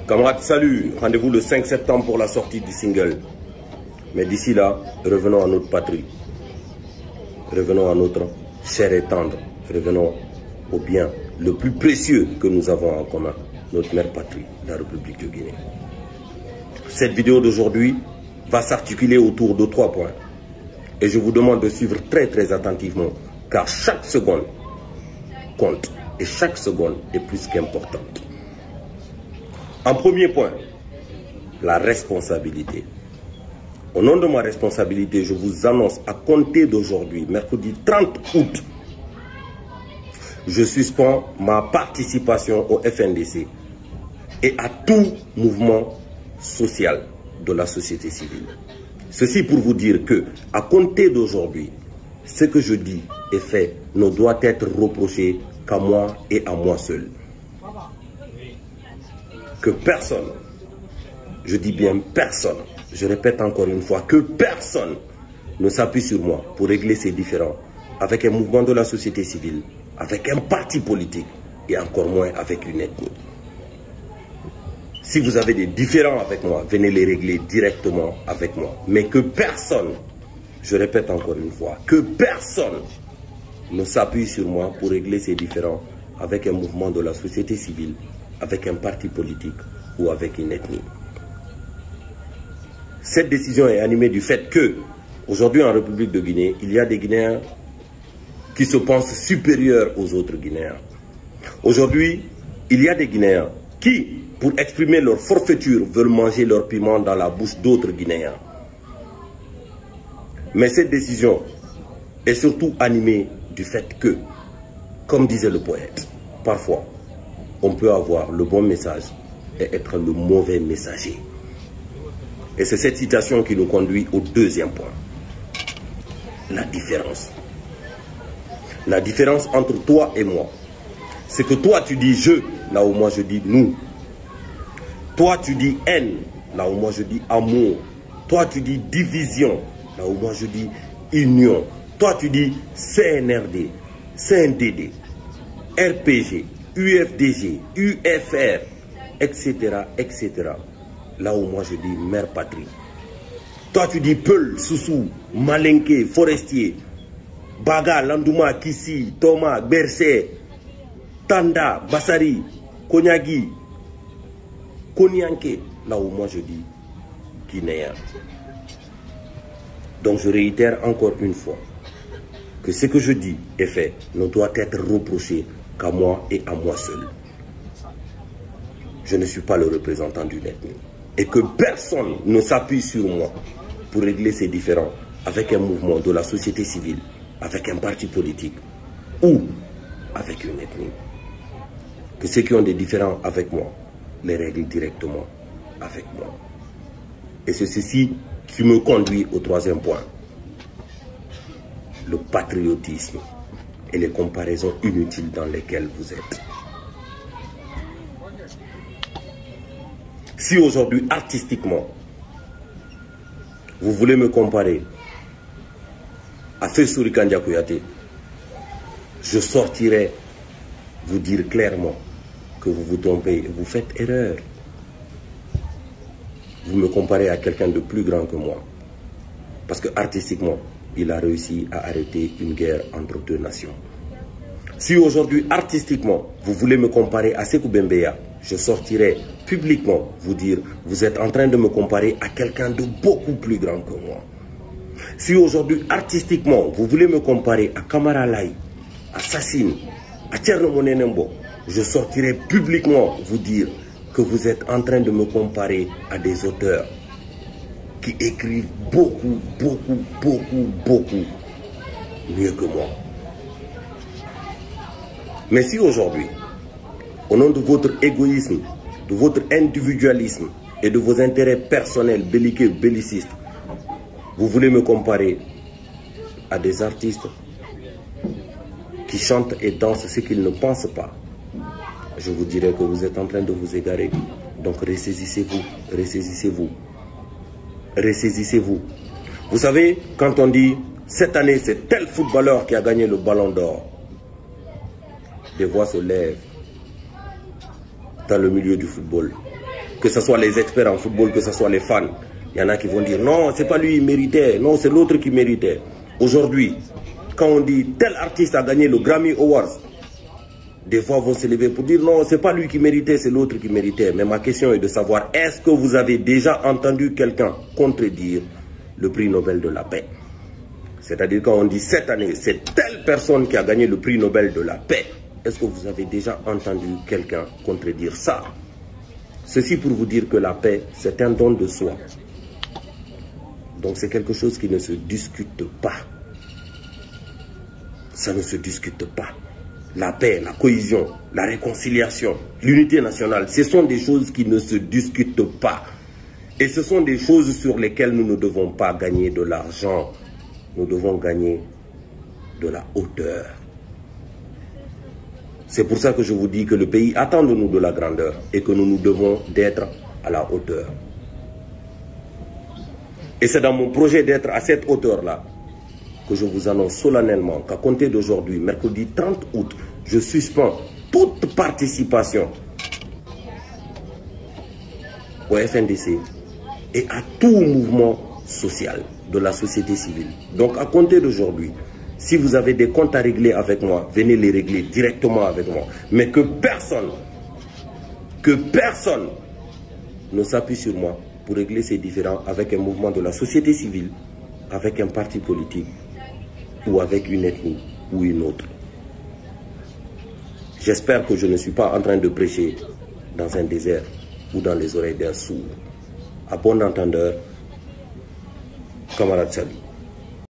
Camarades, salut. Rendez-vous le 5 septembre pour la sortie du single. Mais d'ici là, revenons à notre patrie. Revenons à notre chair et tendre. Revenons au bien le plus précieux que nous avons en commun. Notre mère patrie, la République de Guinée. Cette vidéo d'aujourd'hui va s'articuler autour de 3 points. Et je vous demande de suivre très attentivement, car chaque seconde compte. Et chaque seconde est plus qu'importante. En premier point, la responsabilité. Au nom de ma responsabilité, je vous annonce à compter d'aujourd'hui, mercredi 30 août, je suspends ma participation au FNDC et à tout mouvement social de la société civile. Ceci pour vous dire que, à compter d'aujourd'hui, ce que je dis et fais ne doit être reproché qu'à moi et à moi seul. Que personne, je dis bien personne, je répète encore une fois, que personne ne s'appuie sur moi pour régler ces différends avec un mouvement de la société civile, avec un parti politique et encore moins avec une ethnie. Si vous avez des différends avec moi, venez les régler directement avec moi. Mais que personne, je répète encore une fois, que personne ne s'appuie sur moi pour régler ces différends avec un mouvement de la société civile, avec un parti politique ou avec une ethnie. Cette décision est animée du fait que, aujourd'hui en République de Guinée, il y a des Guinéens qui se pensent supérieurs aux autres Guinéens. Aujourd'hui, il y a des Guinéens qui, pour exprimer leur forfaiture, veulent manger leur piment dans la bouche d'autres Guinéens. Mais cette décision est surtout animée du fait que, comme disait le poète, parfois, on peut avoir le bon message et être le mauvais messager. Et c'est cette citation qui nous conduit au deuxième point. La différence. La différence entre toi et moi, c'est que toi tu dis je, là où moi je dis nous. Toi tu dis haine, là où moi je dis amour. Toi tu dis division, là où moi je dis union. Toi tu dis CNRD, CNDD, RPG, UFDG, UFR, etc., etc. Là où moi je dis mère patrie. Toi tu dis Peul, Soussou, Malinké, Forestier, Baga, Landouma, Kissi, Thomas, Bercé, Tanda, Bassari, Konyagi, Konyanké. Là où moi je dis Guinéen. Donc je réitère encore une fois que ce que je dis et fait ne doit être reproché qu'à moi et à moi seul. Je ne suis pas le représentant d'une ethnie. Et que personne ne s'appuie sur moi pour régler ces différends avec un mouvement de la société civile, avec un parti politique ou avec une ethnie. Que ceux qui ont des différends avec moi les règlent directement avec moi. Et c'est ceci qui me conduit au troisième point. Le patriotisme et les comparaisons inutiles dans lesquelles vous êtes. Si aujourd'hui, artistiquement, vous voulez me comparer à Fessouri Kandia Kouyaté, je sortirai vous dire clairement que vous vous trompez, vous faites erreur. Vous me comparez à quelqu'un de plus grand que moi. Parce que artistiquement, il a réussi à arrêter une guerre entre deux nations. Si aujourd'hui, artistiquement, vous voulez me comparer à Sékou Bembeya, je sortirai publiquement vous dire, vous êtes en train de me comparer à quelqu'un de beaucoup plus grand que moi. Si aujourd'hui, artistiquement, vous voulez me comparer à Kamara Laye, à Sassine, à Thierno Monenembo, je sortirai publiquement vous dire que vous êtes en train de me comparer à des auteurs qui écrivent beaucoup mieux que moi. Mais si aujourd'hui, au nom de votre égoïsme, de votre individualisme et de vos intérêts personnels, belliqueux, bellicistes, vous voulez me comparer à des artistes qui chantent et dansent ce qu'ils ne pensent pas, je vous dirais que vous êtes en train de vous égarer. Donc ressaisissez-vous, ressaisissez-vous, ressaisissez-vous. Vous savez, quand on dit cette année c'est tel footballeur qui a gagné le ballon d'or, des voix se lèvent dans le milieu du football que ce soit les experts en football, que ce soit les fans. Il y en a qui vont dire non, c'est pas lui qui méritait, non, c'est l'autre qui méritait. Aujourd'hui, quand on dit tel artiste a gagné le Grammy Awards, des fois vont se lever pour dire non, c'est pas lui qui méritait, c'est l'autre qui méritait. Mais ma question est de savoir, est-ce que vous avez déjà entendu quelqu'un contredire le prix Nobel de la paix? C'est-à-dire quand on dit cette année, c'est telle personne qui a gagné le prix Nobel de la paix. Est-ce que vous avez déjà entendu quelqu'un contredire ça? Ceci pour vous dire que la paix, c'est un don de soi. Donc c'est quelque chose qui ne se discute pas. Ça ne se discute pas. La paix, la cohésion, la réconciliation, l'unité nationale, ce sont des choses qui ne se discutent pas. Et ce sont des choses sur lesquelles nous ne devons pas gagner de l'argent. Nous devons gagner de la hauteur. C'est pour ça que je vous dis que le pays attend de nous de la grandeur et que nous nous devons d'être à la hauteur. Et c'est dans mon projet d'être à cette hauteur-là que je vous annonce solennellement qu'à compter d'aujourd'hui, mercredi 30 août, je suspends toute participation au FNDC et à tout mouvement social de la société civile. Donc à compter d'aujourd'hui, si vous avez des comptes à régler avec moi, venez les régler directement avec moi. Mais que personne ne s'appuie sur moi pour régler ces différends avec un mouvement de la société civile, avec un parti politique ou avec une ethnie ou une autre. J'espère que je ne suis pas en train de prêcher dans un désert ou dans les oreilles d'un sourd. À bon entendeur, camarade, salut.